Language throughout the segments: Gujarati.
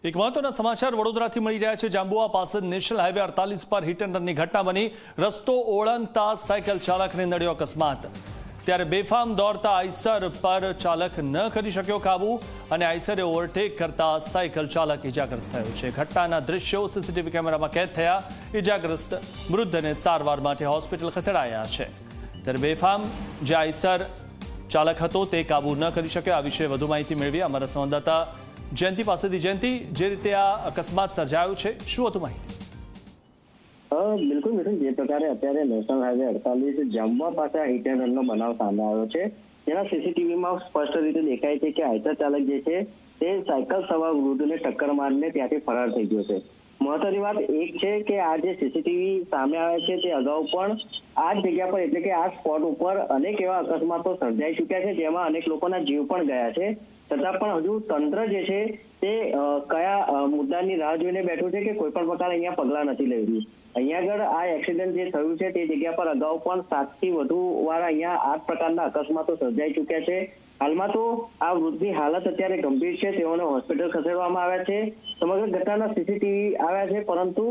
એક મહત્વના સમાચાર વડોદરાથી મળી રહ્યા છે। જાંબુઆ પાસે નેશનલ હાઈવે 48 પર હિટ એન્ડ રનની ઘટના બની। રસ્તો ઓળંગતા સાયકલ ચાલકને નડ્યો અકસ્માત। ત્યારે બેફામ દોડતા આઈસર પર ચાલક ન કરી શક્યો કાબુ અને આઈસરે ઓવરટેક કરતા સાયકલ ચાલક ઇજાગ્રસ્ત થયો છે। ઘટનાના દ્રશ્યો સીસીટીવી કેમેરામાં કેદ થયા। ઇજાગ્રસ્ત વૃદ્ધને સારવાર માટે હોસ્પિટલ ખસેડાયા છે। ત્યારે બેફામ જે આઈસર ચાલક હતો તે કાબુ ન કરી શક્યો। આ વિશે વધુ માહિતી મેળવી અમારા સંવાદદાતા જયંતિ પાસેથી। જયંતિ, જે રીતે આ અકસ્માત સર્જાયો છે, શું હતું માહિતી? બિલકુલ મિથુન, જે પ્રકારે અત્યારે નેશનલ હાઈવે 48 જાંબુઆ પાસે હિટ એન્ડ રનનો બનાવ સામે આવ્યો છે, જેના સીસીટીવીમાં સ્પષ્ટ રીતે દેખાય છે કે આઈસર ચાલક જે છે તે સાયકલ સવાર વૃદ્ધને ટક્કર મારીને ત્યાંથી ફરાર થઈ ગયો છે। મહત્વની વાત એક છે કે આ જે સીસીટીવી સામે આવે છે તે અગાઉ પણ આ જ જગ્યા પર એટલે કે આ સ્પોટ ઉપર અનેક એવા અકસ્માતો સર્જાઈ ચૂક્યા છે, જેમાં અનેક લોકોના જીવ પણ ગયા છે। છતાં પણ હજુ તંત્ર જે છે તે કયા મુદ્દાની રાહ જોઈને બેઠું છે કે કોઈ પણ પ્રકાર અહીંયા પગલાં નથી લઈ રહ્યું। અહીંયા આગળ આ એક્સિડન્ટ જે થયું છે તે જગ્યા પર અગાઉ પણ 7 થી વધુ વાર અહીંયા આ પ્રકારના અકસ્માતો સર્જાઈ ચૂક્યા છે। હાલમાં તો આ વૃદ્ધની હાલત અત્યારે ગંભીર છે, તેઓને હોસ્પિટલ ખસેડવામાં આવ્યા છે। સમગ્ર ઘટનાના સીસીટીવી આવ્યા છે, પરંતુ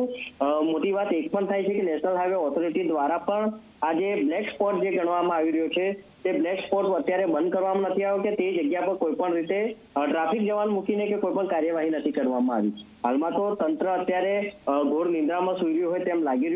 મોટી વાત એક પણ થાય છે કે નેશનલ હાઈવે ઓથોરિટી દ્વારા પણ આ જે બ્લેક સ્પોટ જે ગણવામાં આવી રહ્યો છે તે બ્લેક સ્પોટ અત્યારે બંધ કરવામાં નથી આવ્યો કે તે જગ્યા પર કોઈ પણ રીતે ટ્રાફિક જવાન મૂકીને કે કોઈ પણ કાર્યવાહી નથી કરવામાં આવી। હાલમાં તો તંત્ર અત્યારે ઘોર નિંદ્રામાં સૂઈ રહ્યું હોય તેમ લાગી રહ્યું